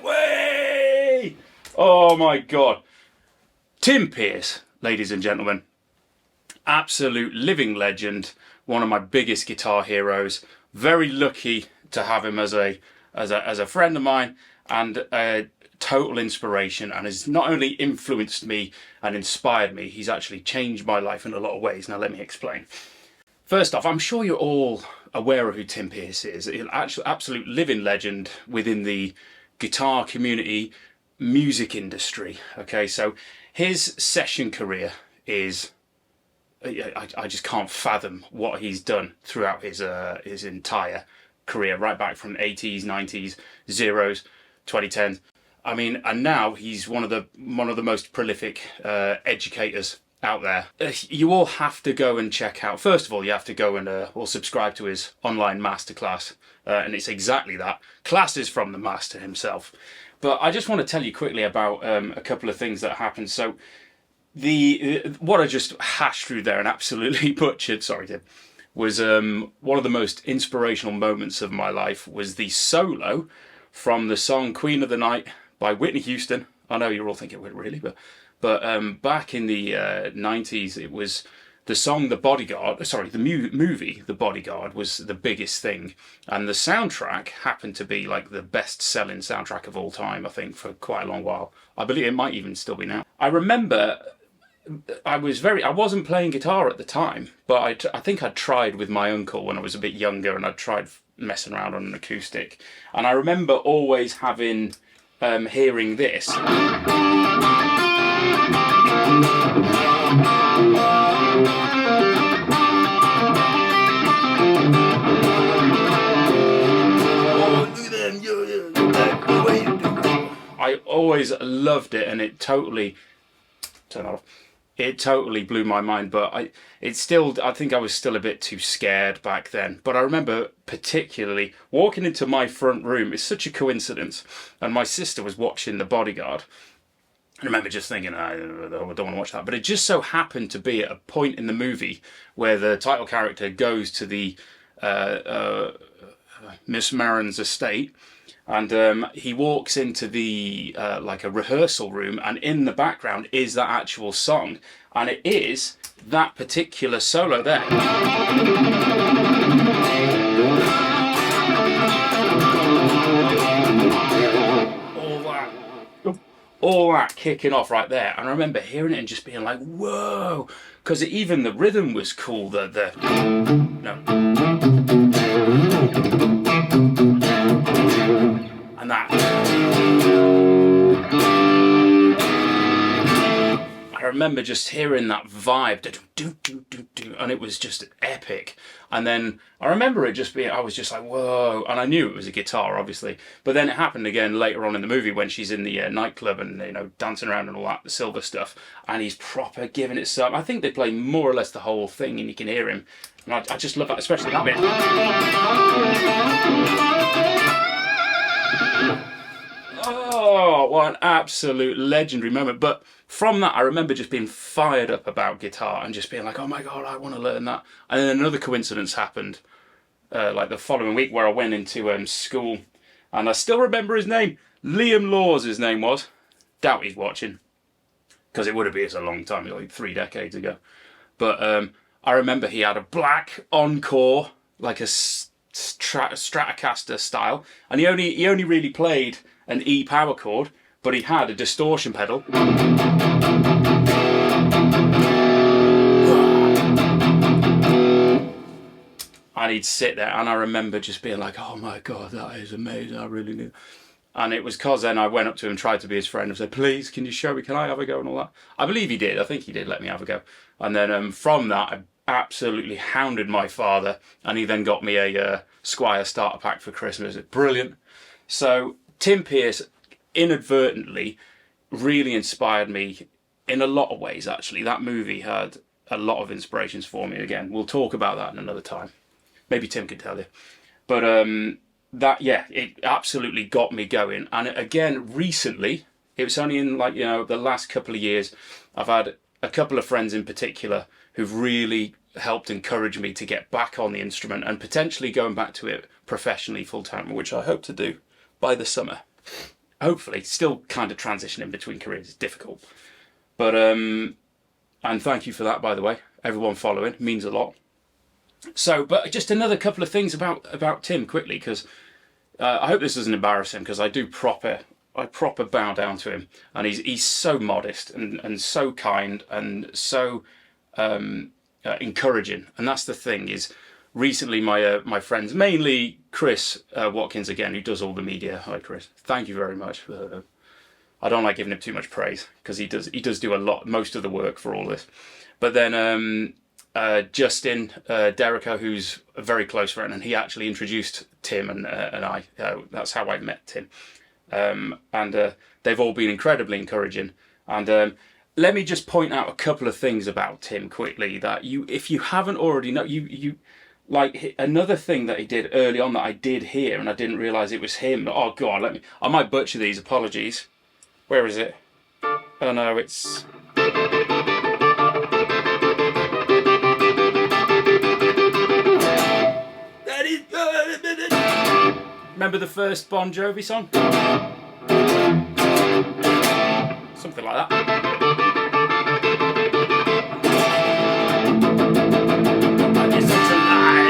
Way! Oh my God. Tim Pierce, ladies and gentlemen. Absolute living legend. One of my biggest guitar heroes. Very lucky to have him as a friend of mine, and a total inspiration, and has not only influenced me and inspired me, he's actually changed my life in a lot of ways. Now let me explain. First off, I'm sure you're all aware of who Tim Pierce is. An absolute living legend within the guitar community, music industry. Okay, so his session career is, I just can't fathom what he's done throughout his entire career, right back from 80s, 90s, zeros, 2010s. I mean, and now he's one of the most prolific educators out there. You all have to go and check out. First of all, you have to go and or subscribe to his online masterclass, and it's exactly that. Classes from the master himself. But I just want to tell you quickly about a couple of things that happened. So what I just hashed through there and absolutely butchered, sorry Tim, was one of the most inspirational moments of my life was the solo from the song Queen of the Night by Whitney Houston. I know you're all thinking, really? But back in the 90s, it was the song The Bodyguard, sorry, the movie The Bodyguard was the biggest thing. And the soundtrack happened to be like the best-selling soundtrack of all time, I think, for quite a long while. I believe it might even still be now. I remember I wasn't playing guitar at the time, but I think I'd tried with my uncle when I was a bit younger, and I'd tried messing around on an acoustic. And I remember always having, hearing this. I always loved it, and it totally blew my mind, but I think I was still a bit too scared back then. But I remember particularly walking into my front room. It's such a coincidence, and my sister was watching The Bodyguard. I remember just thinking, I don't want to watch that. But it just so happened to be at a point in the movie where the title character goes to the Miss Maron's estate, and he walks into the like a rehearsal room, and in the background is that actual song, and it is that particular solo there. All that kicking off right there, and I remember hearing it and just being like, whoa, because even the rhythm was cool. And that, I remember just hearing that vibe, and it was just epic. And then I remember it just being, I was just like, whoa, and I knew it was a guitar, obviously. But then it happened again later on in the movie when she's in the nightclub and, you know, dancing around and all that, the silver stuff, and he's proper giving it some. I think they play more or less the whole thing, and you can hear him. And I just love that, especially that bit. Oh, what an absolute legendary moment. But from that, I remember just being fired up about guitar and just being like, oh my God, I want to learn that. And then another coincidence happened, like the following week, where I went into school, and I still remember his name. Liam Laws, his name was. Doubt he's watching, because it would have been a long time, like 3 decades ago. But I remember he had a black Encore, like a Stratocaster style, and he only really played an E power chord, but he had a distortion pedal. And he'd sit there, and I remember just being like, oh my God, that is amazing, I really need. And it was because then I went up to him, tried to be his friend, and said, please, can you show me, can I have a go, and all that. I believe he did, I think he did let me have a go. And then from that, I absolutely hounded my father, and he then got me a Squier starter pack for Christmas. Brilliant. So Tim Pierce inadvertently really inspired me in a lot of ways, actually. That movie had a lot of inspirations for me. Again, we'll talk about that in another time. Maybe Tim can tell you. But that, yeah, it absolutely got me going. And again, recently, it was only in, like, you know, the last couple of years, I've had a couple of friends in particular who've really helped encourage me to get back on the instrument and potentially going back to it professionally full time, which I hope to do by the summer. hopefully still kind of transitioning between careers is difficult. But and thank you for that, by the way. Everyone following means a lot. So, but just another couple of things about Tim quickly, because I hope this doesn't embarrass him, because I proper bow down to him, and he's so modest and so kind and so encouraging. And that's the thing is, recently my friends, mainly Chris Watkins again, who does all the media. Hi Chris, thank you very much. I don't like giving him too much praise, because he does do most of the work for all this. But then Justin Derrica, who's a very close friend, and he actually introduced Tim and I. That's how I met Tim. And they've all been incredibly encouraging. And let me just point out a couple of things about Tim quickly that if you haven't already know, you like another thing that he did early on that I did hear and I didn't realise it was him. Oh God, I might butcher these. Apologies. Where is it? Oh no, it's. Remember the first Bon Jovi song? Something like that. I guess it's alive.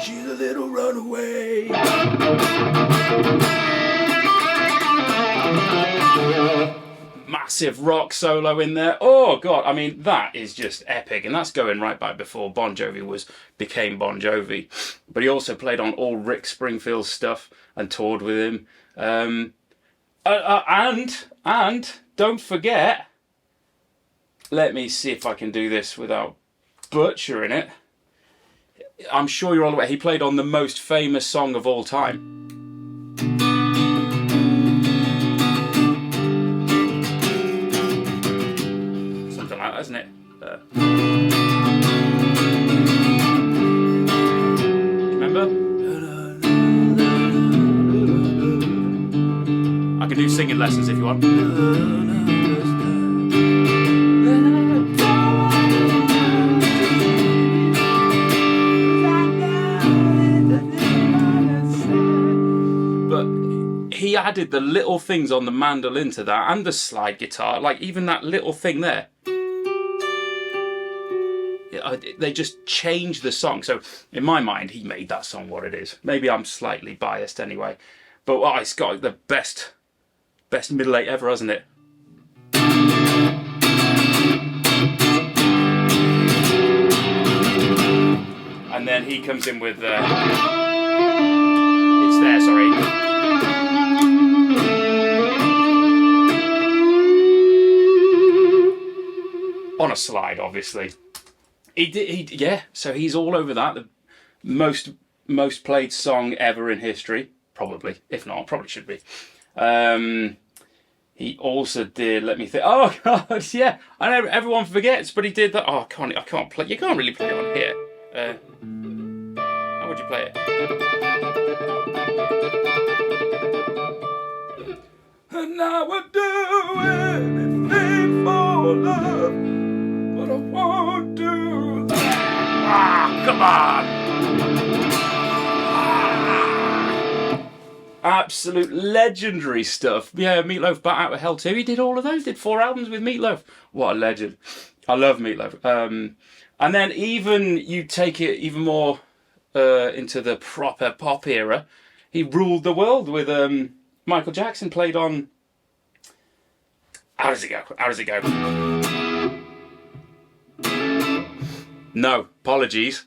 She's a little runaway. Massive rock solo in there. Oh God, I mean that is just epic, and that's going right back before Bon Jovi became Bon Jovi. But he also played on all Rick Springfield's stuff and toured with him. And don't forget, let me see if I can do this without butchering it. I'm sure you're all aware, he played on the most famous song of all time. Something like that, isn't it? Remember? I can do singing lessons if you want. He added the little things on the mandolin to that, and the slide guitar, like even that little thing there. They just changed the song. So in my mind, he made that song what it is. Maybe I'm slightly biased anyway, but it's got the best middle eight ever, hasn't it? And then he comes in with it's there, sorry. On a slide, obviously. Yeah, so he's all over that. The most played song ever in history, probably. If not, probably should be. He also did, let me think. Oh God, yeah. I know everyone forgets, but he did that. Oh, I can't play. You can't really play it on here. How would you play it? And I would do anything for love, but I won't do that. Come on! Absolute legendary stuff. Yeah, Meatloaf, Bat Out of Hell too. He did all of those. Did 4 albums with Meatloaf. What a legend! I love Meatloaf. And then even you take it even more into the proper pop era. He ruled the world with Michael Jackson. Played on. How does it go? How does it go? No, apologies.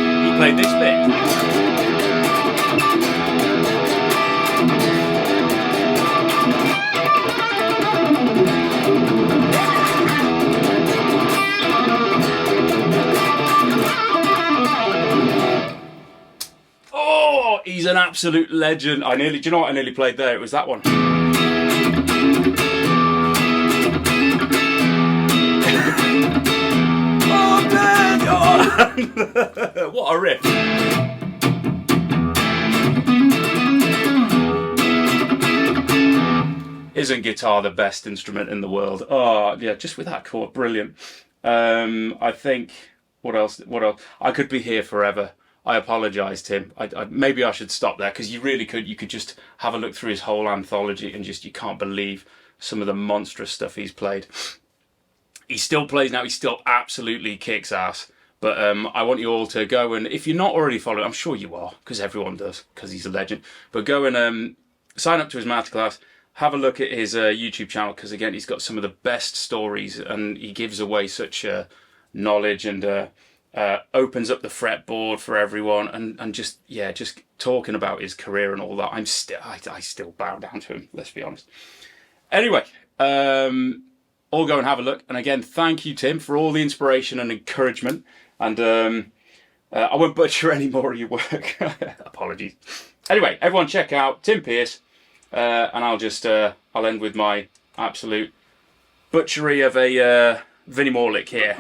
He played this bit. He's an absolute legend. Do you know what I nearly played there? It was that one. Oh, a riff. Isn't guitar the best instrument in the world? Oh, yeah, just with that chord, brilliant. I think, what else? I could be here forever. I apologise, Tim. Maybe I should stop there, because you really could. You could just have a look through his whole anthology and you can't believe some of the monstrous stuff he's played. He still plays now. He still absolutely kicks ass. But I want you all to go, and if you're not already following, I'm sure you are, because everyone does, because he's a legend. But go and sign up to his masterclass. Have a look at his YouTube channel, because again, he's got some of the best stories, and he gives away such knowledge, and opens up the fretboard for everyone, and just talking about his career and all that. I still bow down to him. Let's be honest. Anyway, all go and have a look. And again, thank you, Tim, for all the inspiration and encouragement. And I won't butcher any more of your work. Apologies. Anyway, everyone check out Tim Pearce. And I'll end with my absolute butchery of a Vinnie Moore lick here.